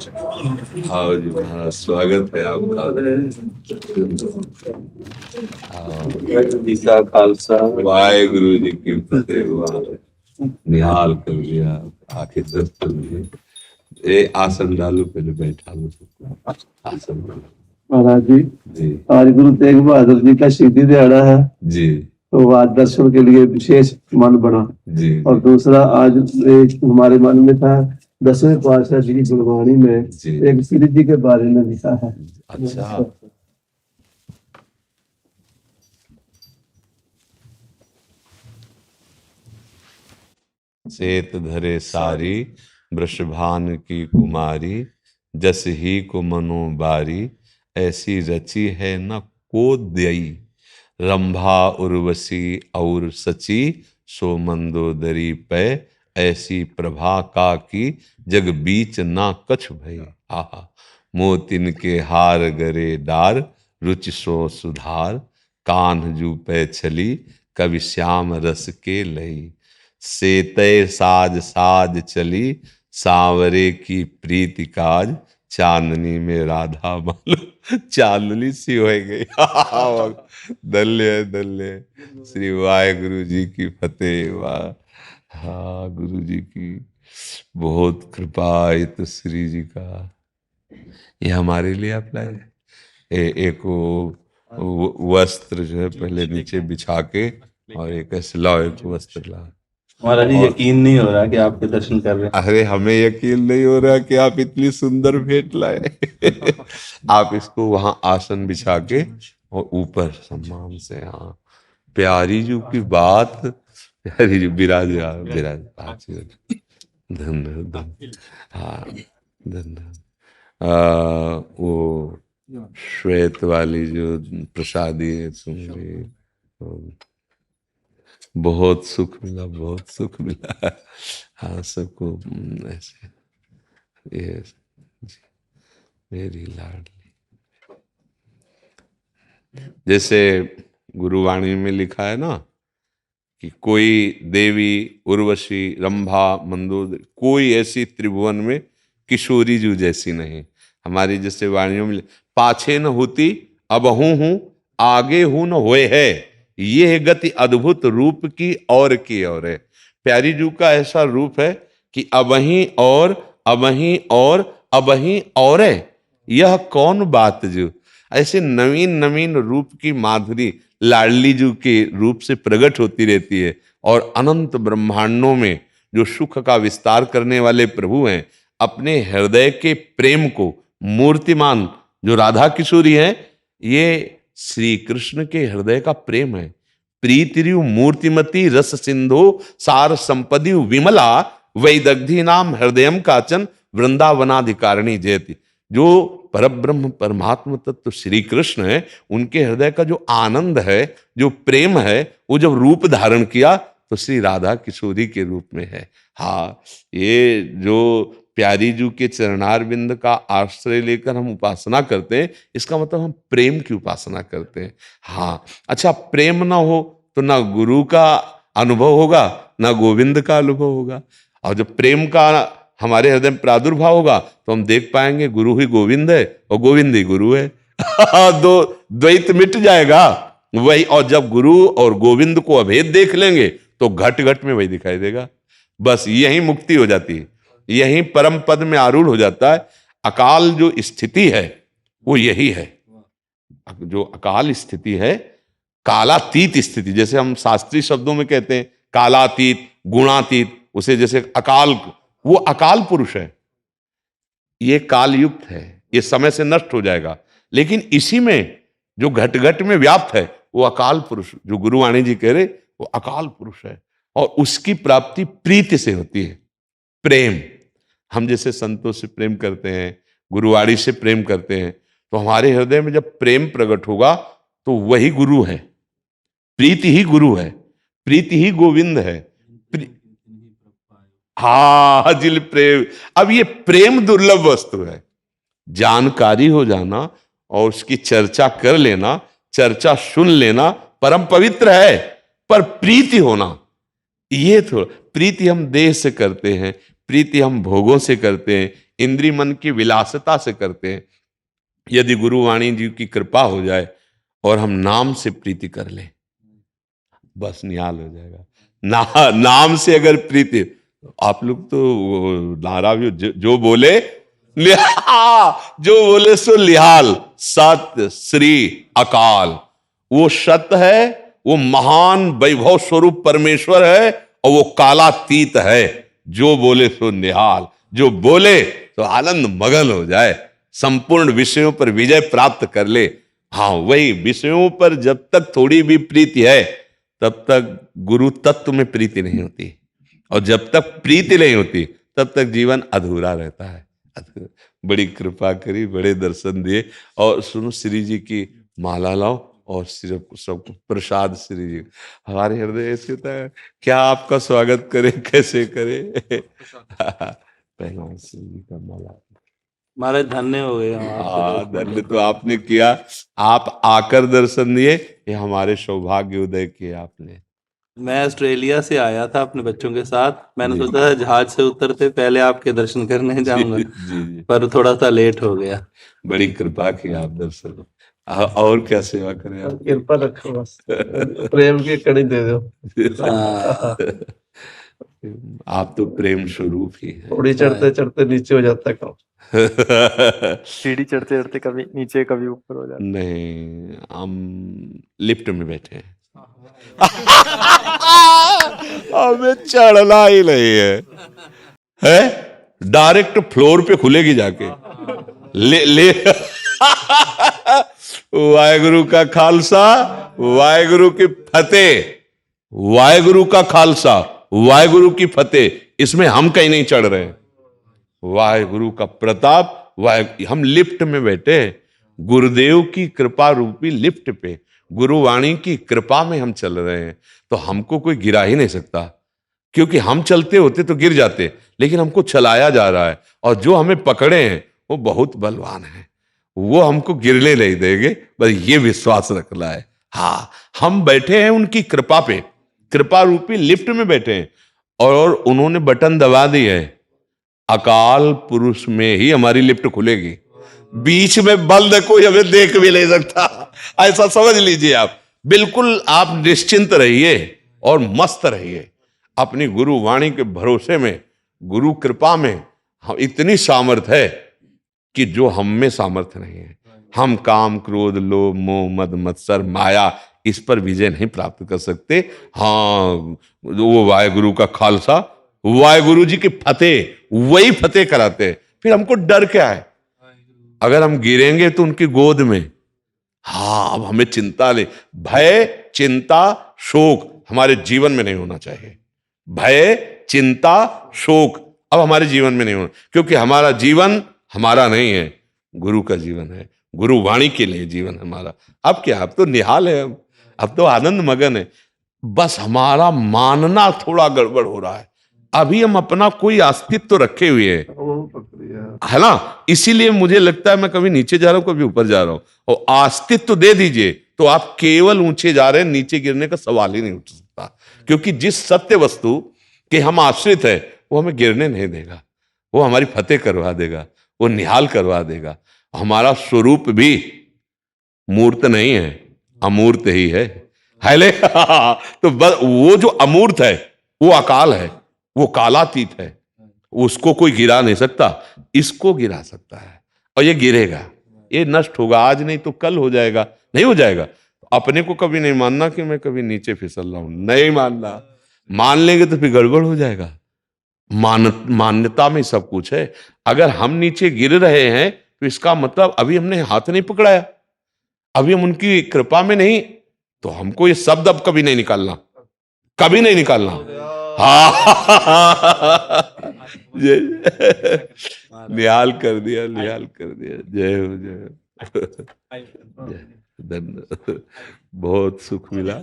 हाँ जी महाराज, स्वागत है आपका। जी का खालसा, वाहेगुरु जी की फतेह। निहाल कर लिया, आखिर दस्तक दिए। ये आसन डालो, पहले बैठा लो सबको। आसन डालो महाराज जी। जी। आज गुरु तेग बहादुर जी का शहीदी दिहाड़ा है जी। तो आज दर्शन के लिए विशेष मन बना जी। और दूसरा आज हमारे मन में था 10वें पातशाह जी की गुरबाणी में जी। एक श्री जी के बारे में लिखा है। अच्छा, सेत धरे सारी वृषभान की कुमारी, जस ही को मनो बारी, ऐसी रची है न को दई। रंभा उर्वशी और सची, सो मंदोदरी पै, ऐसी प्रभा का की, जग बीच ना कछ भई। आहा, मोतिन के हार गरे डार, रुचि सो सुधार, कान्ह जू पै छली, कवि श्याम रस के लई। सेतय साज साज चली, सांवरे की प्रीति काज, चांदनी में राधा मालूम चांदनी सी हो गई। धन्य धन्य, श्री वाहेगुरु जी की फतेह। वाह, हाँ गुरु जी की बहुत कृपा। ये तो श्री जी का, ये हमारे लिए आप लाए। एक वस्त्र जो है पहले नीचे बिछा के, और एक ऐसे लाओ, एक वस्त्र लाओ। महाराज जी यकीन नहीं हो रहा कि आपके दर्शन कर रहे हैं। अरे हमें यकीन नहीं हो रहा कि आप इतनी सुंदर भेंट लाए। आप इसको वहां आसन बिछा के और ऊपर सम्मान से, हाँ प्यारी जी की बात, प्यारी जी विराज विराज। धन्य, हाँ धन्य। वो श्वेत वाली जो प्रसादी है, सुन ली, बहुत सुख मिला, बहुत सुख मिला। हाँ सबको ऐसे, ये मेरी लाडली। जैसे गुरुवाणी में लिखा है ना कि कोई देवी उर्वशी रंभा मंदोदरी, कोई ऐसी त्रिभुवन में किशोरी जू जैसी नहीं। हमारी जैसे वाणियों में पाछे न होती अबहू हूं, आगे हूं न होए है, ये है गति अद्भुत रूप की और की और है। प्यारी जू का ऐसा रूप है कि अबही और अबही और अबही और है। यह कौन बात जो, ऐसे नवीन नवीन रूप की माधुरी लाडली जू के रूप से प्रकट होती रहती है। और अनंत ब्रह्मांडों में जो सुख का विस्तार करने वाले प्रभु हैं, अपने हृदय के प्रेम को मूर्तिमान जो राधा किशोरी है, ये श्री कृष्ण के हृदय का प्रेम है। प्रीतिरु मूर्तिमती रस सिंधु, सार संपदि विमला, वैदग्धि नाम हृदयम काचन, वृंदावनाधिकारिणी जयति। जो परब्रह्म परमात्म तत्व श्री कृष्ण है, उनके हृदय का जो आनंद है, जो प्रेम है, वो जब रूप धारण किया तो श्री राधा किशोरी के रूप में है। हाँ, ये जो प्यारी जू के चरणार बिंद का आश्रय लेकर हम उपासना करते हैं, इसका मतलब हम प्रेम की उपासना करते हैं। हाँ, अच्छा प्रेम ना हो तो ना गुरु का अनुभव होगा, ना गोविंद का अनुभव होगा। और जब प्रेम का हमारे हृदय में प्रादुर्भाव होगा तो हम देख पाएंगे गुरु ही गोविंद है और गोविंद ही गुरु है। दो द्वैत मिट जाएगा वही। और जब गुरु और गोविंद को अभेद देख लेंगे तो घट घट में वही दिखाई देगा। बस यही मुक्ति हो जाती है, यही परम पद में आरूढ़ हो जाता है। अकाल जो स्थिति है वो यही है। जो अकाल स्थिति है, कालातीत स्थिति, जैसे हम शास्त्रीय शब्दों में कहते हैं कालातीत गुणातीत, उसे जैसे अकाल, वो अकाल पुरुष है। ये काल युक्त है, ये समय से नष्ट हो जाएगा। लेकिन इसी में जो घट घट में व्याप्त है वो अकाल पुरुष, जो गुरुवाणी जी कह रहे वो अकाल पुरुष है। और उसकी प्राप्ति प्रीति से होती है, प्रेम। हम जैसे संतों से प्रेम करते हैं, गुरुवाणी से प्रेम करते हैं, तो हमारे हृदय में जब प्रेम प्रकट होगा तो वही गुरु है। प्रीति ही गुरु है, प्रीति ही गोविंद है। हाँ जिल प्रेम। अब ये प्रेम दुर्लभ वस्तु है। जानकारी हो जाना और उसकी चर्चा कर लेना, चर्चा सुन लेना परम पवित्र है, पर प्रीति होना ये थोड़ा। प्रीति हम देह से करते हैं, प्रीति हम भोगों से करते हैं, इंद्रिय मन की विलासिता से करते हैं। यदि गुरुवाणी जी की कृपा हो जाए और हम नाम से प्रीति कर लें, बस निहाल हो जाएगा। नाम से अगर प्रीति, आप लोग तो नारा भी जो बोले जो बोले सो लिहाल, सत्य श्री अकाल, वो सत्य है, वो महान वैभव स्वरूप परमेश्वर है, और वो कालातीत है। जो बोले सो निहाल, जो बोले तो आनंद मगन हो जाए, संपूर्ण विषयों पर विजय प्राप्त कर ले। हाँ, वही विषयों पर जब तक थोड़ी भी प्रीति है तब तक गुरु तत्व में प्रीति नहीं होती, और जब तक प्रीति नहीं होती तब तक जीवन अधूरा रहता है। बड़ी कृपा करी, बड़े दर्शन दिए। और सुनो, श्री जी की माला लाओ और सिर्फ सब प्रसाद श्री जी। हमारे हृदय ऐसे होता है, क्या आपका स्वागत करे, कैसे करे। पहला श्री जी का माला। महाराज धन्य हो गए हम आपसे। धन्य तो आपने किया, आप आकर दर्शन दिए, ये हमारे सौभाग्य उदय किए आपने। मैं ऑस्ट्रेलिया से आया था अपने बच्चों के साथ, मैंने सोचा था जहाज से उतरते पहले आपके दर्शन करने जाऊंगा, जी। पर थोड़ा सा लेट हो गया। बड़ी कृपा की आप दर्शन। और क्या सेवा करें आप? कृपा रखो, बस प्रेम की कड़ी दे दो। आप तो प्रेम स्वरूप ही है। थोड़ी चढ़ते चढ़ते नीचे हो जाता है काम। सीढ़ी चढ़ते चढ़ते कभी नीचे कभी ऊपर हो जाता। नहीं, हम लिफ्ट में बैठे हैं। हमें चढ़ना ही नहीं है, डायरेक्ट फ्लोर पे खुलेगी जाके। ले वाहेगुरु का खालसा, वाहेगुरु की फतेह, वाहेगुरु का खालसा, वाहेगुरु की फतेह। इसमें हम कहीं नहीं चढ़ रहे हैं। वाहेगुरु का प्रताप, हम लिफ्ट में बैठे, गुरुदेव की कृपा रूपी लिफ्ट पे, गुरुवाणी की कृपा में हम चल रहे हैं। तो हमको कोई गिरा ही नहीं सकता, क्योंकि हम चलते होते तो गिर जाते, लेकिन हमको चलाया जा रहा है, और जो हमें पकड़े हैं वो बहुत बलवान है, वो हमको गिरने नहीं देंगे, बस ये विश्वास रखना है। हाँ, हम बैठे हैं उनकी कृपा पे, कृपा रूपी लिफ्ट में बैठे हैं, और उन्होंने बटन दबा दी है। अकाल पुरुष में ही हमारी लिफ्ट खुलेगी, बीच में बंद कोई हमें देख भी नहीं सकता, ऐसा समझ लीजिए आप। बिल्कुल आप निश्चिंत रहिए और मस्त रहिए अपनी गुरु वाणी के भरोसे में, गुरु कृपा में। हम इतनी सामर्थ्य है कि जो हम में सामर्थ्य नहीं है। हम काम क्रोध लोभ मोह मद मत्सर माया, इस पर विजय नहीं प्राप्त कर सकते। हाँ, वो वाहेगुरु का खालसा, वाहेगुरु जी की फतेह, वही फतेह कराते हैं। फिर हमको डर क्या है? अगर हम गिरेंगे तो उनकी गोद में। हाँ, अब हमें चिंता ले, भय चिंता शोक हमारे जीवन में नहीं होना चाहिए। भय चिंता शोक अब हमारे जीवन में नहीं होना, क्योंकि हमारा जीवन हमारा नहीं है, गुरु का जीवन है, गुरु वाणी के लिए जीवन हमारा। अब क्या, अब तो निहाल है, अब तो आनंद मगन है। बस हमारा मानना थोड़ा गड़बड़ हो रहा है। अभी हम अपना कोई अस्तित्व तो रखे हुए हैं, है ना? इसीलिए मुझे लगता है मैं कभी नीचे जा रहा हूं, कभी ऊपर जा रहा हूं। और अस्तित्व तो दे दीजिए तो आप केवल ऊंचे जा रहे हैं, नीचे गिरने का सवाल ही नहीं उठ सकता। क्योंकि जिस सत्य वस्तु के हम आश्रित है वो हमें गिरने नहीं देगा, वो हमारी फतेह करवा देगा, वो निहाल करवा देगा। हमारा स्वरूप भी मूर्त नहीं है, अमूर्त ही है ले। तो वो जो अमूर्त है वो अकाल है, वो कालातीत है, उसको कोई गिरा नहीं सकता। इसको गिरा सकता है, और ये गिरेगा, ये नष्ट होगा, आज नहीं तो कल हो जाएगा, नहीं हो जाएगा। अपने को कभी नहीं मानना कि मैं कभी नीचे फिसल रहा हूं, नहीं मानना। मान लेंगे तो फिर गड़बड़ हो जाएगा। मान्यता में सब कुछ है। अगर हम नीचे गिर रहे हैं तो इसका मतलब अभी हमने हाथ नहीं पकड़ाया, अभी हम उनकी कृपा में नहीं। तो हमको ये शब्द अब कभी नहीं निकालना, कभी नहीं निकालना। हाँ, निहाल कर दिया, निहाल कर दिया। जय हो, जय हो। बहुत सुख मिला।